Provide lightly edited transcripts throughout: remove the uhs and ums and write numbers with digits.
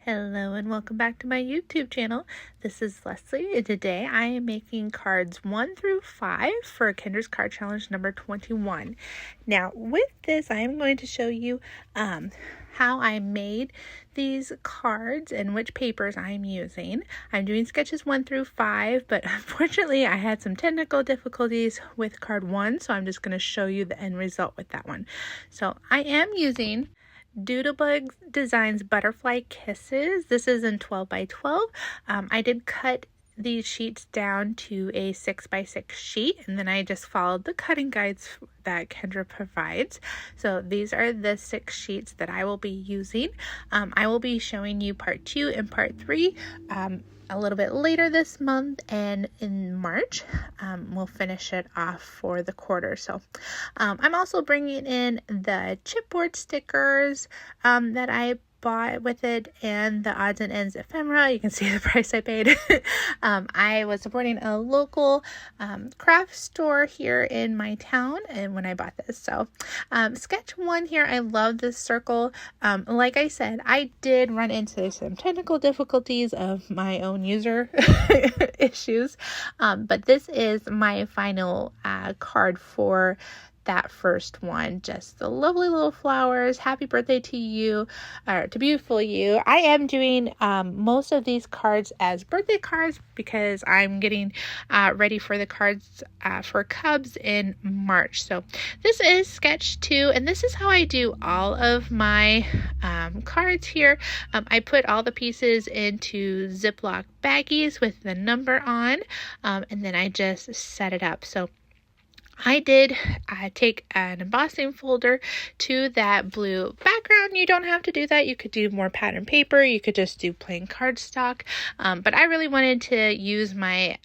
Hello and welcome back to my YouTube channel. This is Leslie, and today I am making cards 1 through 5 for Kendra's Card Challenge number 21. Now with this I am going to show you how I made these cards and which papers I'm using. I'm doing sketches 1 through 5, but unfortunately I had some technical difficulties with card 1, so I'm just going to show you the end result with that one. So I am using Doodlebug Designs Butterfly Kisses. This is in 12 by 12. I did cut these sheets down to a 6 by 6 sheet, and then I just followed the cutting guides that Kendra provides. So these are the 6 sheets that I will be using. I will be showing you part 2 and part 3 a little bit later this month, and in March we'll finish it off for the quarter. So I'm also bringing in the chipboard stickers that I bought with it, and the odds and ends ephemera. You can see the price I paid. I was supporting a local craft store here in my town, and when I bought this. So sketch 1 here, I love this circle. Like I said, I did run into some technical difficulties of my own user issues, but this is my final card for that first one. Just the lovely little flowers. Happy birthday to you, or to beautiful you. I am doing most of these cards as birthday cards because I'm getting ready for the cards for Cubs in March. So this is sketch 2, and this is how I do all of my cards here. I put all the pieces into Ziploc baggies with the number on, and then I just set it up. So I did take an embossing folder to that blue background. You don't have to do that. You could do more pattern paper. You could just do plain cardstock. But I really wanted to use my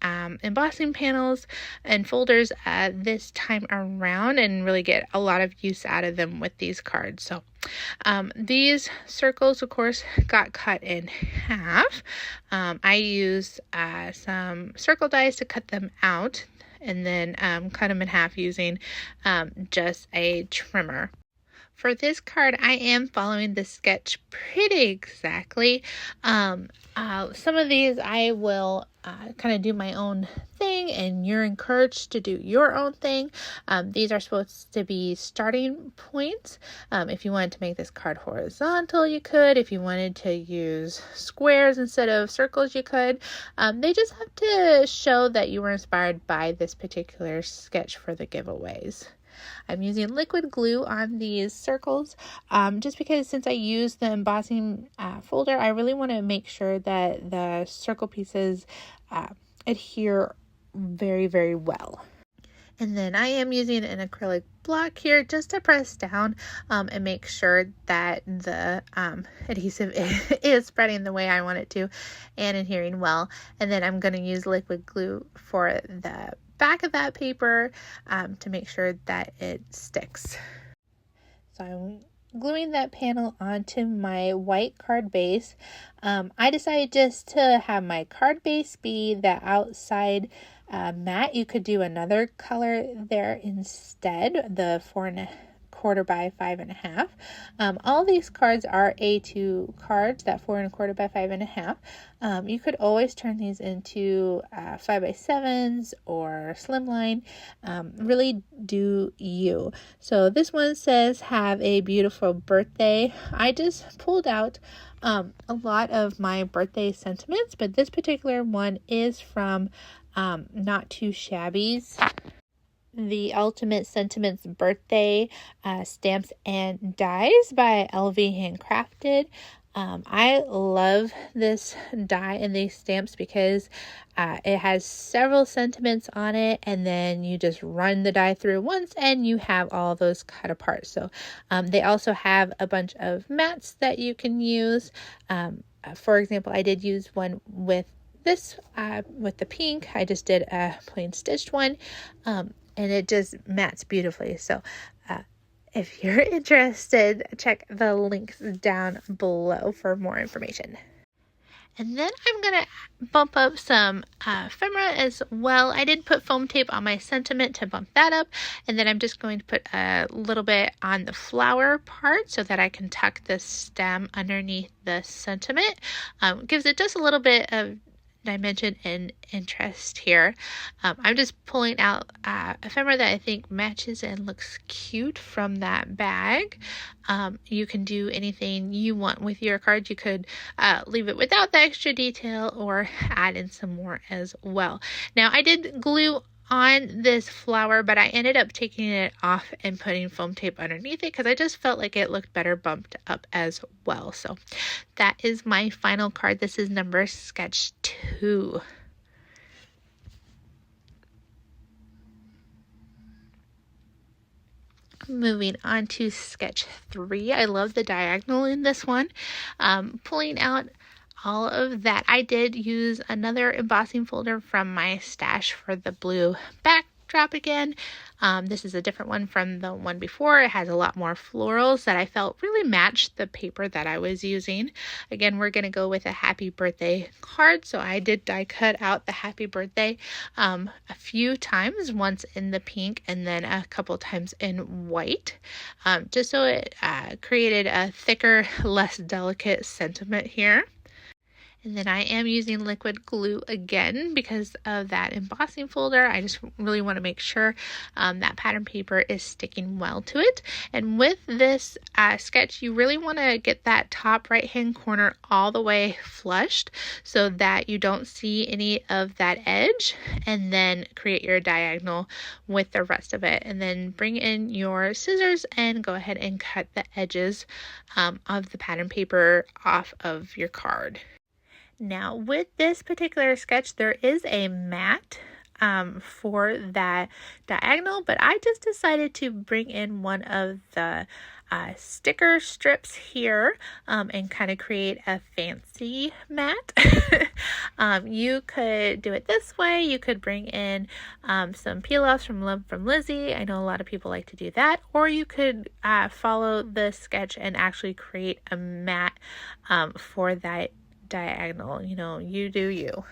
embossing panels and folders this time around and really get a lot of use out of them with these cards. So these circles, of course, got cut in half. I used some circle dies to cut them out, and then cut them in half using just a trimmer. For this card, I am following the sketch pretty exactly. Some of these I will kind of do my own thing, and you're encouraged to do your own thing. These are supposed to be starting points. If you wanted to make this card horizontal, you could. If you wanted to use squares instead of circles, you could. They just have to show that you were inspired by this particular sketch for the giveaways. I'm using liquid glue on these circles just because since I use the embossing folder, I really want to make sure that the circle pieces adhere very, very well. And then I am using an acrylic block here just to press down and make sure that the adhesive is spreading the way I want it to and adhering well. And then I'm going to use liquid glue for the back of that paper to make sure that it sticks. So I'm gluing that panel onto my white card base. I decided just to have my card base be the outside matte. You could do another color there instead, the 4¼ by 5½. All these cards are A2 cards, that 4¼ by 5½. You could always turn these into 5x7s or slimline. Really do you. So this one says, "Have a beautiful birthday." I just pulled out a lot of my birthday sentiments, but this particular one is from Not Too Shabby's The Ultimate Sentiments Birthday Stamps and Dies by LV Handcrafted. I love this die and these stamps because it has several sentiments on it, and then you just run the die through once and you have all those cut apart. So they also have a bunch of mats that you can use. For example, I did use one with this, with the pink. I just did a plain stitched one. And it just mats beautifully. So if you're interested, check the links down below for more information. And then I'm going to bump up some ephemera as well. I did put foam tape on my sentiment to bump that up. And then I'm just going to put a little bit on the flower part so that I can tuck the stem underneath the sentiment. Gives it just a little bit of dimension and interest here. I'm just pulling out ephemera that I think matches and looks cute from that bag. You can do anything you want with your cards. You could leave it without the extra detail or add in some more as well. Now I did glue on this flower, but I ended up taking it off and putting foam tape underneath it because I just felt like it looked better bumped up as well. So that is my final card. This is number sketch 2. Moving on to sketch 3. I love the diagonal in this one. Pulling out all of that. I did use another embossing folder from my stash for the blue backdrop again. This is a different one from the one before. It has a lot more florals that I felt really matched the paper that I was using. Again, we're going to go with a happy birthday card. So I did die cut out the happy birthday a few times, once in the pink and then a couple times in white, just so it created a thicker, less delicate sentiment here. And then I am using liquid glue again because of that embossing folder. I just really want to make sure that pattern paper is sticking well to it. And with this sketch, you really want to get that top right hand corner all the way flushed so that you don't see any of that edge, and then create your diagonal with the rest of it. And then bring in your scissors and go ahead and cut the edges of the pattern paper off of your card. Now, with this particular sketch, there is a mat for that diagonal, but I just decided to bring in one of the sticker strips here and kind of create a fancy mat. You could do it this way. You could bring in some peel-offs from Love from Lizzie. I know a lot of people like to do that. Or you could follow the sketch and actually create a mat for that diagonal. You know, you do you.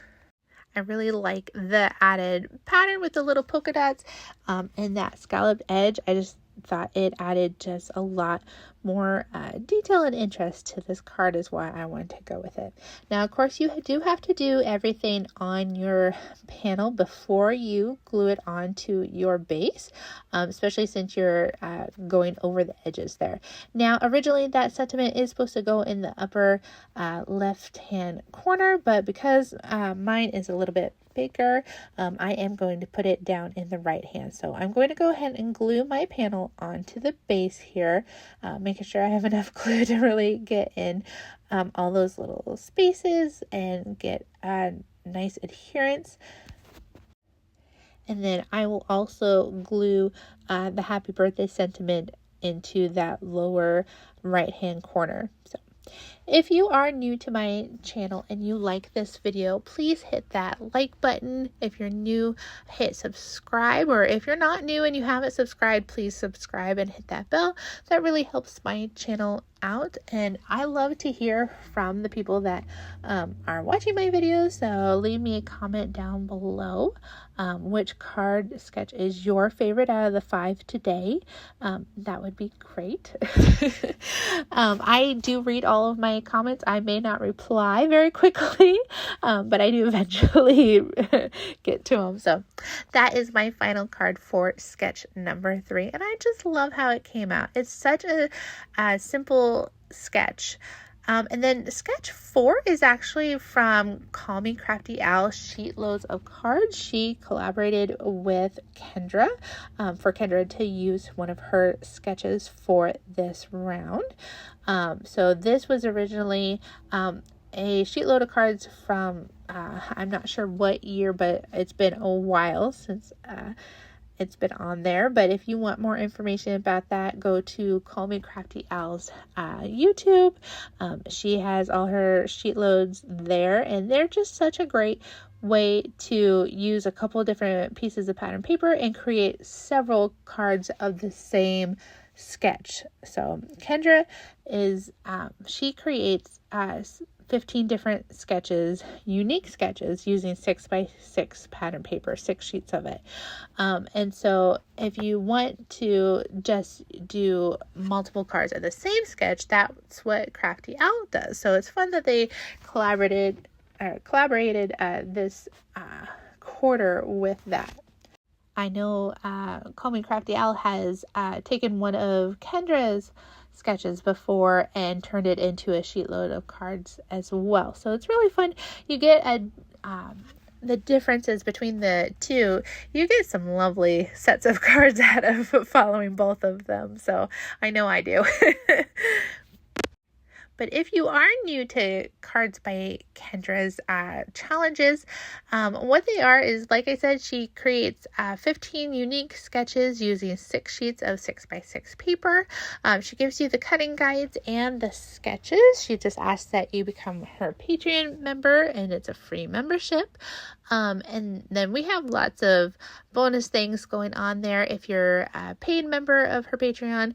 I really like the added pattern with the little polka dots and that scalloped edge. I just thought it added just a lot more detail and interest to this card, is why I wanted to go with it. Now, of course, you do have to do everything on your panel before you glue it onto your base, especially since you're going over the edges there. Now, originally that sentiment is supposed to go in the upper left hand corner, but because mine is a little bit bigger, I am going to put it down in the right hand. So I'm going to go ahead and glue my panel onto the base here, making sure I have enough glue to really get in all those little spaces and get a nice adherence. And then I will also glue the happy birthday sentiment into that lower right hand corner. So if you are new to my channel and you like this video, please hit that like button. If you're new, hit subscribe, or if you're not new and you haven't subscribed, please subscribe and hit that bell. That really helps my channel out, and I love to hear from the people that are watching my videos. So leave me a comment down below which card sketch is your favorite out of the 5 today. That would be great. I do read all of my comments. I may not reply very quickly, but I do eventually get to them. So that is my final card for sketch number 3, and I just love how it came out. It's such a simple sketch. And then sketch 4 is actually from Call Me Crafty Al, Sheet Loads of Cards. She collaborated with Kendra for Kendra to use one of her sketches for this round. So this was originally a sheet load of cards from, I'm not sure what year, but it's been a while since it's been on there. But if you want more information about that, go to Call Me Crafty Al's YouTube. She has all her sheet loads there, and they're just such a great way to use a couple different pieces of pattern paper and create several cards of the same sketch. So Kendra is she creates 15 different sketches, unique sketches, using 6x6 pattern paper, 6 sheets of it. And so if you want to just do multiple cards of the same sketch, that's what Crafty Owl does. So it's fun that they collaborated this quarter with that. I know Call Me Crafty Owl has taken one of Kendra's sketches before and turned it into a sheet load of cards as well. So it's really fun. You get the differences between the two. You get some lovely sets of cards out of following both of them. So I know I do. But if you are new to Cards by Kendra's challenges, what they are is, like I said, she creates 15 unique sketches using 6 sheets of 6x6 paper. She gives you the cutting guides and the sketches. She just asks that you become her Patreon member, and it's a free membership. And then we have lots of bonus things going on there. If you're a paid member of her Patreon,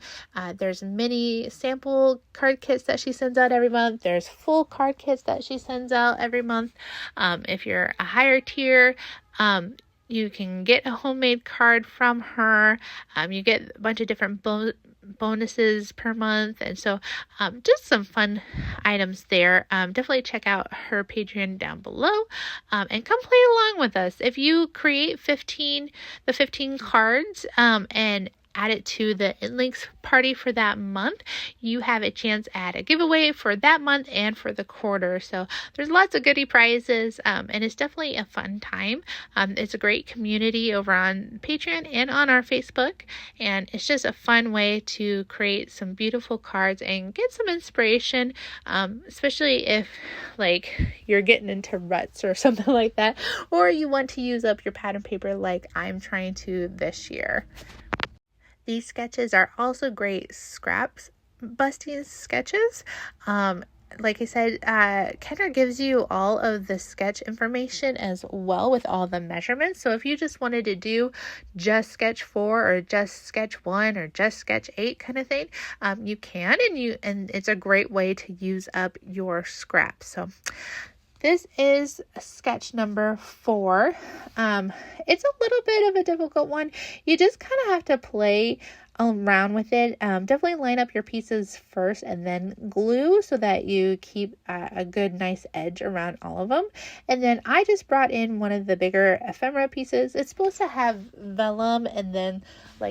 there's mini sample card kits that she sends out every month. There's full card kits that she sends out every month. If you're a higher tier, you can get a homemade card from her. You get a bunch of different bonuses per month, and so just some fun items there. Definitely check out her Patreon down below, and come play along with us. If you create 15 cards and add it to the InLinkz party for that month, you have a chance at a giveaway for that month and for the quarter. So there's lots of goodie prizes, and it's definitely a fun time. It's a great community over on Patreon and on our Facebook, and it's just a fun way to create some beautiful cards and get some inspiration, especially if you're getting into ruts or something like that, or you want to use up your pattern paper like I'm trying to this year. These sketches are also great scraps busting sketches. Like I said, Kendra gives you all of the sketch information as well with all the measurements. So if you just wanted to do just sketch 4 or just sketch 1 or just sketch 8 kind of thing, you can, and it's a great way to use up your scraps. So this is sketch number 4. It's a little bit of a difficult one. You just kind of have to play around with it. Definitely line up your pieces first and then glue so that you keep a good nice edge around all of them. And then I just brought in one of the bigger ephemera pieces. It's supposed to have vellum and then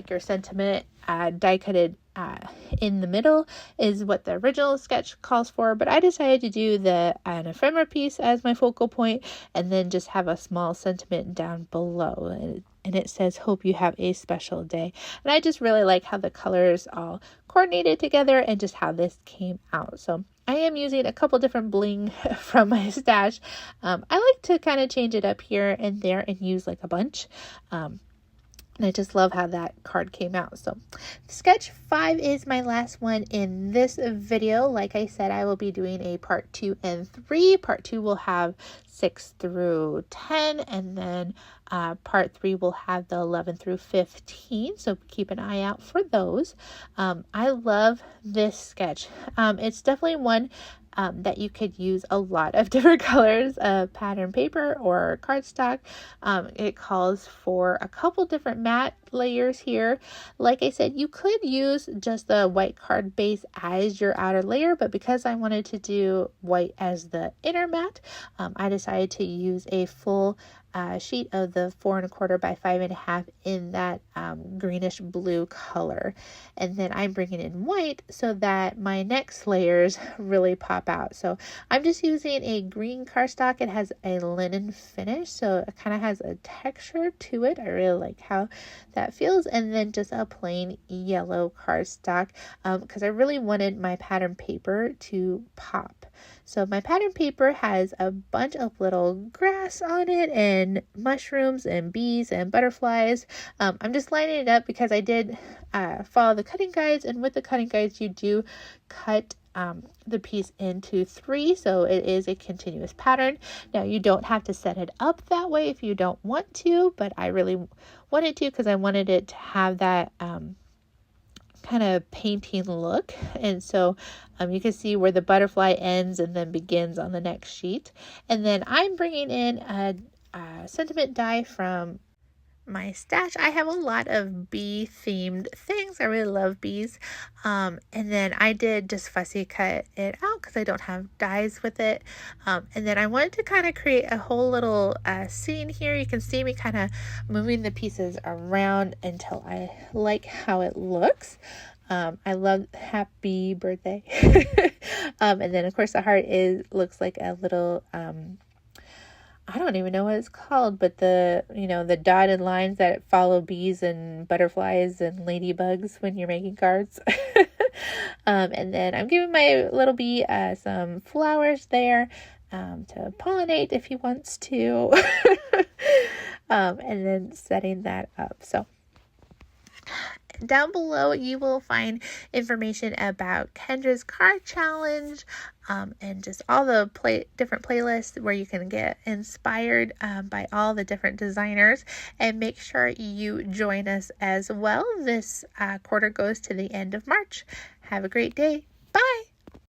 your sentiment die cutted in the middle is what the original sketch calls for, but I decided to do an ephemera piece as my focal point and then just have a small sentiment down below, and it says, "Hope you have a special day." And I just really like how the colors all coordinated together and just how this came out. So I am using a couple different bling from my stash. I like to kind of change it up here and there and use a bunch. And I just love how that card came out. So sketch 5 is my last one in this video. Like I said, I will be doing a part 2 and 3. Part 2 will have 6 through 10, and then part 3 will have the 11 through 15. So keep an eye out for those. I love this sketch. It's definitely one that you could use a lot of different colors of pattern paper or cardstock. It calls for a couple different matte layers here. Like I said, you could use just the white card base as your outer layer, but because I wanted to do white as the inner matte, I decided to use a full sheet of the 4 1/4 by 5 1/2 in that greenish blue color. And then I'm bringing in white so that my next layers really pop out. So I'm just using a green cardstock. It has a linen finish, so it kind of has a texture to it. I really like how that feels. And then just a plain yellow cardstock because I really wanted my pattern paper to pop. So my pattern paper has a bunch of little grass on it and mushrooms and bees and butterflies. I'm just lining it up because I did follow the cutting guides, and with the cutting guides you do cut the piece into 3, so it is a continuous pattern. Now you don't have to set it up that way if you don't want to, but I really wanted to because I wanted it to have that kind of painting look. And so you can see where the butterfly ends and then begins on the next sheet. And then I'm bringing in a sentiment die from my stash. I have a lot of bee themed things. I really love bees. And then I did just fussy cut it out because I don't have dies with it. And then I wanted to kind of create a whole little scene here. You can see me kind of moving the pieces around until I like how it looks. I love happy birthday. And then of course the heart looks like a little I don't even know what it's called, but the dotted lines that follow bees and butterflies and ladybugs when you're making cards. And then I'm giving my little bee some flowers there to pollinate if he wants to. And then setting that up. So down below, you will find information about Kendra's card challenge and just all the different playlists where you can get inspired by all the different designers. And make sure you join us as well. This quarter goes to the end of March. Have a great day. Bye.